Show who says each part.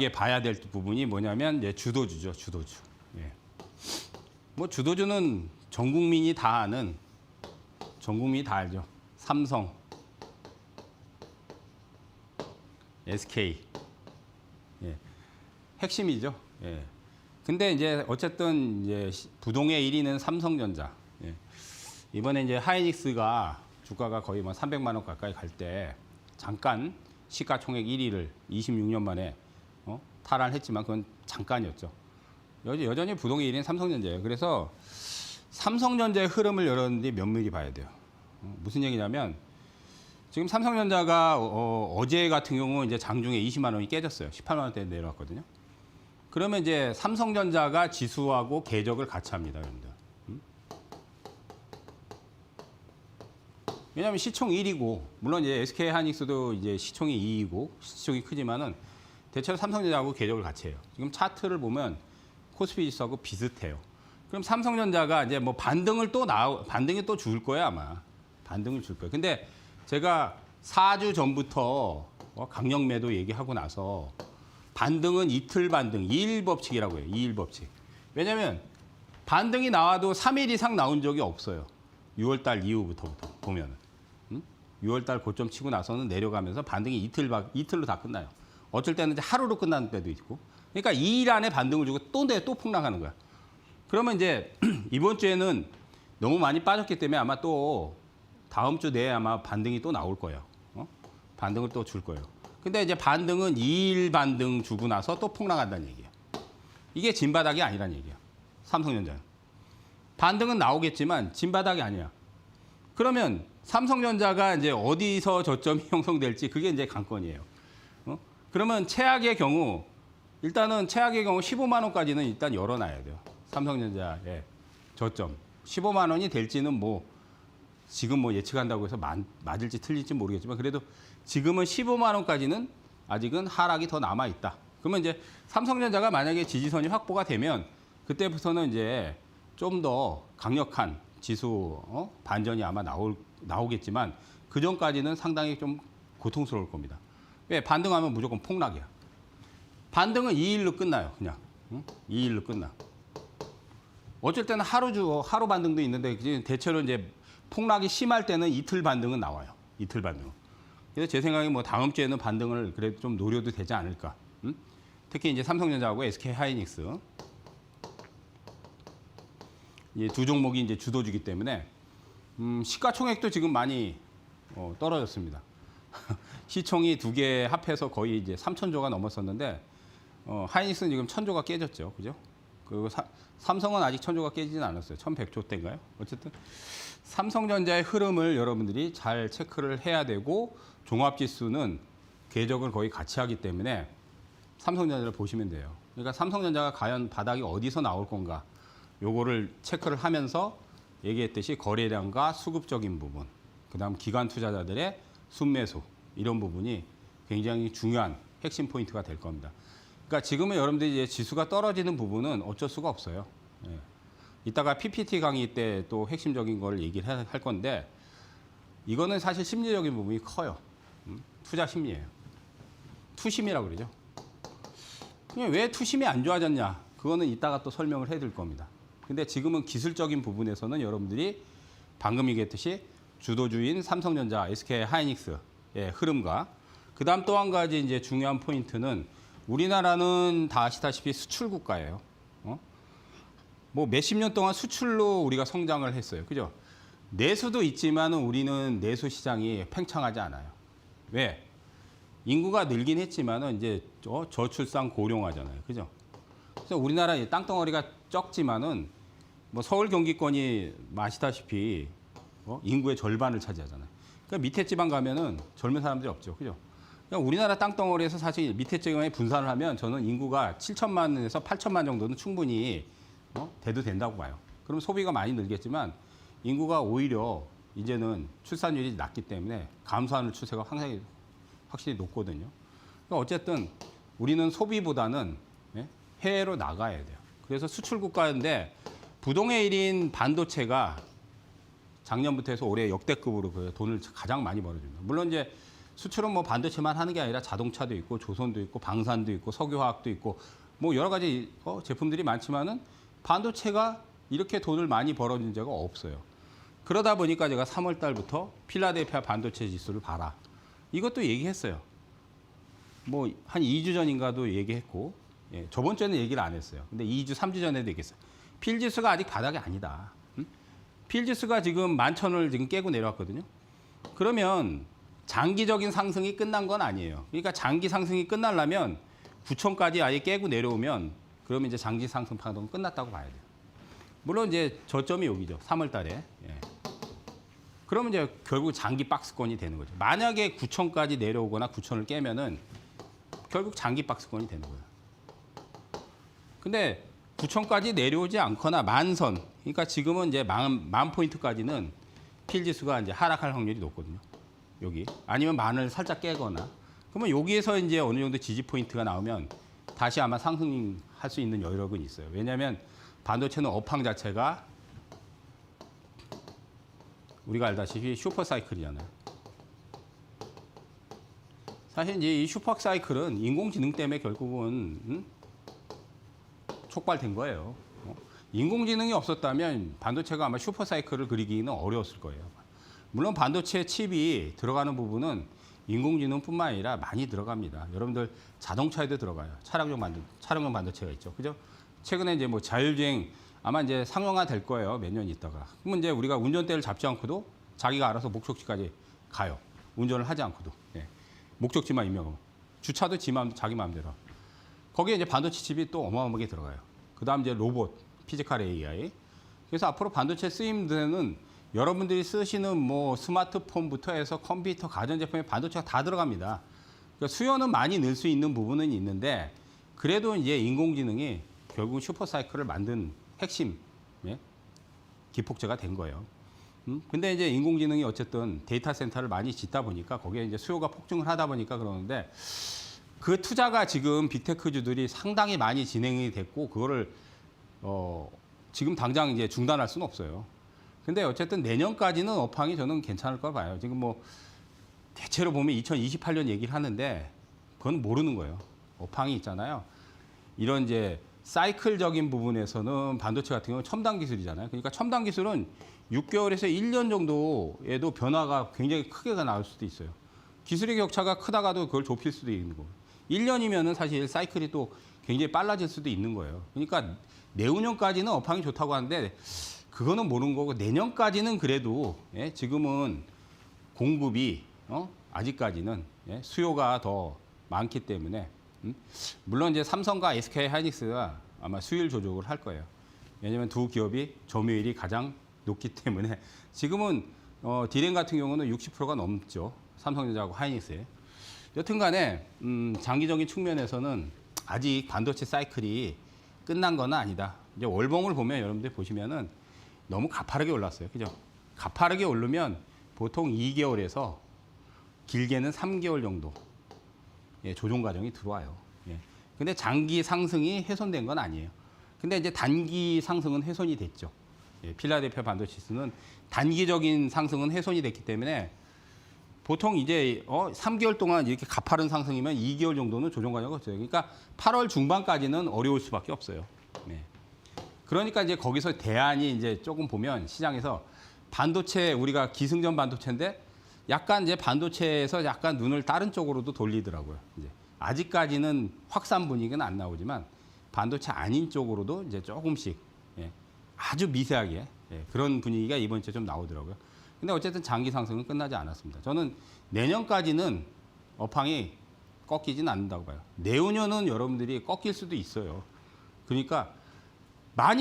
Speaker 1: 이게 봐야 될 부분이 뭐냐면 이제 주도주죠, 주도주. 예. 뭐 주도주는 전 국민이 다 아는, 전 국민이 다 알죠. 삼성, SK. 예. 핵심이죠. 예. 근데 이제 어쨌든 이제 부동의 1위는 삼성전자. 예. 이번에 이제 하이닉스가 주가가 거의 뭐 300만 원 가까이 갈 때 잠깐 시가총액 1위를 26년 만에 탈환했지만 그건 잠깐이었죠. 여전히 부동의 1위는 삼성전자예요. 그래서 삼성전자의 흐름을 여러분들이 면밀히 봐야 돼요. 무슨 얘기냐면 지금 삼성전자가 어제 같은 경우 이제 장중에 20만 원이 깨졌어요. 18만 원대 내려왔거든요. 그러면 이제 삼성전자가 지수하고 궤적을 같이 합니다, 여러분들. 왜냐하면 시총 1위고, 물론 이제 SK 하이닉스도 이제 시총이 2위고 시총이 크지만은 대체로 삼성전자하고 궤적을 같이 해요. 지금 차트를 보면 코스피 지수하고 비슷해요. 그럼 삼성전자가 이제 뭐 반등이 또 줄 거야 아마. 반등을 줄 거예요. 근데 제가 4주 전부터 강력 매도 얘기하고 나서 반등은 이틀 반등, 2일 법칙이라고 해요. 2일 법칙. 왜냐하면 반등이 나와도 3일 이상 나온 적이 없어요. 6월 달 이후부터 보면은. 6월 달 고점 치고 나서는 내려가면서 반등이 이틀로 다 끝나요. 어쩔 때는 이제 하루로 끝나는 때도 있고. 그러니까 2일 안에 반등을 주고 또 폭락하는 거야. 그러면 이제 이번 주에는 너무 많이 빠졌기 때문에 아마 또 다음 주 내에 아마 반등이 또 나올 거예요. 반등을 또 줄 거예요. 근데 이제 반등은 2일 반등 주고 나서 또 폭락한다는 얘기예요. 이게 진바닥이 아니란 얘기예요. 삼성전자는. 반등은 나오겠지만 진바닥이 아니야. 그러면 삼성전자가 이제 어디서 저점이 형성될지 그게 이제 관건이에요. 그러면 최악의 경우 일단은 최악의 경우 15만 원까지는 일단 열어놔야 돼요. 삼성전자의 저점. 15만 원이 될지는 뭐 지금 뭐 예측한다고 해서 맞을지 틀릴지 모르겠지만 그래도 지금은 15만 원까지는 아직은 하락이 더 남아 있다. 그러면 이제 삼성전자가 만약에 지지선이 확보가 되면 그때부터는 이제 좀 더 강력한 지수 반전이 아마 나오겠지만 그 전까지는 상당히 좀 고통스러울 겁니다. 왜? 반등하면 무조건 폭락이야. 반등은 2일로 끝나요. 그냥 2일로 끝나. 어쩔 때는 하루 반등도 있는데 대체로 이제 폭락이 심할 때는 이틀 반등은 나와요. 이틀 반등. 그래서 제 생각에 뭐 다음 주에는 반등을 그래도 좀 노려도 되지 않을까. 특히 이제 삼성전자하고 SK 하이닉스 이 두 종목이 이제 주도주기 때문에 시가총액도 지금 많이 떨어졌습니다. 시총이 두 개 합해서 거의 이제 3,000조가 넘었었는데 하이닉스는 지금 1,000조가 깨졌죠, 그죠? 그리고 삼성은 아직 1,000조가 깨지진 않았어요. 1,100조대인가요? 어쨌든 삼성전자의 흐름을 여러분들이 잘 체크를 해야 되고 종합지수는 궤적을 거의 같이 하기 때문에 삼성전자를 보시면 돼요. 그러니까 삼성전자가 과연 바닥이 어디서 나올 건가? 요거를 체크를 하면서 얘기했듯이 거래량과 수급적인 부분, 그다음 기관 투자자들의 순매수 이런 부분이 굉장히 중요한 핵심 포인트가 될 겁니다. 그러니까 지금은 여러분들이 이제 지수가 떨어지는 부분은 어쩔 수가 없어요. 예. 이따가 PPT 강의 때 또 핵심적인 걸 얘기를 할 건데 이거는 사실 심리적인 부분이 커요. 투자 심리예요. 투심이라고 그러죠. 왜 투심이 안 좋아졌냐? 그거는 이따가 또 설명을 해드릴 겁니다. 근데 지금은 기술적인 부분에서는 여러분들이 방금 얘기했듯이 주도주인 삼성전자, SK 하이닉스의 흐름과 그다음 또 한 가지 이제 중요한 포인트는 우리나라는 다 아시다시피 수출 국가예요. 뭐 몇십 년 동안 수출로 우리가 성장을 했어요. 그죠? 내수도 있지만은 우리는 내수 시장이 팽창하지 않아요. 왜? 인구가 늘긴 했지만은 이제 저출산 고령화잖아요. 그죠? 그래서 우리나라 땅덩어리가 적지만은 뭐 서울 경기권이 아시다시피 인구의 절반을 차지하잖아요. 그러니까 밑에 지방 가면은 젊은 사람들이 없죠. 그죠? 그러니까 우리나라 땅덩어리에서 사실 밑에 지방에 분산을 하면 저는 인구가 7천만에서 8천만 정도는 충분히 돼도 된다고 봐요. 그럼 소비가 많이 늘겠지만 인구가 오히려 이제는 출산율이 낮기 때문에 감소하는 추세가 항상 확실히 높거든요. 그러니까 어쨌든 우리는 소비보다는 해외로 나가야 돼요. 그래서 수출 국가인데 부동의 1인 반도체가 작년부터 해서 올해 역대급으로 그 돈을 가장 많이 벌어줍니다. 물론 이제 수출은 뭐 반도체만 하는 게 아니라 자동차도 있고 조선도 있고 방산도 있고 석유화학도 있고 뭐 여러 가지 제품들이 많지만은 반도체가 이렇게 돈을 많이 벌어진 적가 없어요. 그러다 보니까 제가 3월 달부터 필라델피아 반도체 지수를 봐라. 이것도 얘기했어요. 뭐 한 2주 전인가도 얘기했고, 예, 저번 주에는 얘기를 안 했어요. 근데 2주, 3주 전에도 얘기했어요. 필 지수가 아직 바닥이 아니다. 필 지수가 지금 11,000을 지금 깨고 내려왔거든요. 그러면 장기적인 상승이 끝난 건 아니에요. 그러니까 장기 상승이 끝나려면 9,000까지 아예 깨고 내려오면 그러면 이제 장기 상승 파동은 끝났다고 봐야 돼요. 물론 이제 저점이 여기죠. 3월 달에. 예. 그러면 이제 결국 장기 박스권이 되는 거죠. 만약에 9,000까지 내려오거나 9,000을 깨면은 결국 장기 박스권이 되는 거예요. 근데 9,000까지 내려오지 않거나 만선, 그러니까 지금은 이제 만 포인트까지는 필 지수가 이제 하락할 확률이 높거든요. 여기 아니면 만을 살짝 깨거나 그러면 여기에서 이제 어느 정도 지지 포인트가 나오면 다시 아마 상승할 수 있는 여력은 있어요. 왜냐하면 반도체는 업황 자체가 우리가 알다시피 슈퍼 사이클이잖아요. 사실 이제 이 슈퍼 사이클은 인공지능 때문에 결국은 촉발된 거예요. 인공지능이 없었다면 반도체가 아마 슈퍼 사이클을 그리기는 어려웠을 거예요. 물론 반도체 칩이 들어가는 부분은 인공지능뿐만 아니라 많이 들어갑니다. 여러분들 자동차에도 들어가요. 차량용 반도체가 있죠. 그죠? 최근에 이제 뭐 자율주행 아마 이제 상용화 될 거예요. 몇 년 있다가. 그러면 이제 우리가 운전대를 잡지 않고도 자기가 알아서 목적지까지 가요. 운전을 하지 않고도. 예. 목적지만 입력하고. 주차도 자기 마음대로. 거기에 이제 반도체 칩이 또 어마어마하게 들어가요. 그다음 이제 로봇, 피지컬 AI. 그래서 앞으로 반도체 쓰임새는 여러분들이 쓰시는 뭐 스마트폰부터 해서 컴퓨터, 가전제품에 반도체가 다 들어갑니다. 그러니까 수요는 많이 늘 수 있는 부분은 있는데 그래도 이제 인공지능이 결국 슈퍼사이클을 만든 핵심 기폭제가 된 거예요. 근데 이제 인공지능이 어쨌든 데이터 센터를 많이 짓다 보니까 거기에 이제 수요가 폭증을 하다 보니까 그러는데 그 투자가 지금 빅테크주들이 상당히 많이 진행이 됐고 그거를 지금 당장 이제 중단할 수는 없어요. 근데 어쨌든 내년까지는 업황이 저는 괜찮을 거 봐요. 지금 뭐 대체로 보면 2028년 얘기를 하는데 그건 모르는 거예요. 업황이 있잖아요. 이런 이제 사이클적인 부분에서는 반도체 같은 경우는 첨단 기술이잖아요. 그러니까 첨단 기술은 6개월에서 1년 정도에도 변화가 굉장히 크게 나올 수도 있어요. 기술의 격차가 크다가도 그걸 좁힐 수도 있는 거고. 1년이면은 사실 사이클이 또 굉장히 빨라질 수도 있는 거예요. 그러니까 내후년까지는 업황이 좋다고 하는데 그거는 모르는 거고 내년까지는 그래도 지금은 공급이 아직까지는 수요가 더 많기 때문에 물론 이제 삼성과 SK 하이닉스가 아마 수율 조정을 할 거예요. 왜냐하면 두 기업이 점유율이 가장 높기 때문에 지금은 디램 같은 경우는 60%가 넘죠. 삼성전자하고 하이닉스에. 여튼간에 장기적인 측면에서는 아직 반도체 사이클이 끝난 건 아니다. 이제 월봉을 보면 여러분들 보시면은 너무 가파르게 올랐어요. 그죠? 가파르게 오르면 보통 2개월에서 길게는 3개월 정도 조정 과정이 들어와요. 근데 장기 상승이 훼손된 건 아니에요. 근데 이제 단기 상승은 훼손이 됐죠. 필라델피아 반도체 지수는 단기적인 상승은 훼손이 됐기 때문에 보통 이제 3개월 동안 이렇게 가파른 상승이면 2개월 정도는 조정 과정이 없어요. 그러니까 8월 중반까지는 어려울 수밖에 없어요. 그러니까 이제 거기서 대안이 이제 조금 보면 시장에서 반도체 우리가 기승전 반도체인데 약간 이제 반도체에서 약간 눈을 다른 쪽으로도 돌리더라고요. 이제 아직까지는 확산 분위기는 안 나오지만 반도체 아닌 쪽으로도 이제 조금씩 아주 미세하게 그런 분위기가 이번 주에 좀 나오더라고요. 근데 어쨌든 장기 상승은 끝나지 않았습니다. 저는 내년까지는 업황이 꺾이진 않는다고 봐요. 내후년은 여러분들이 꺾일 수도 있어요. 그러니까 많이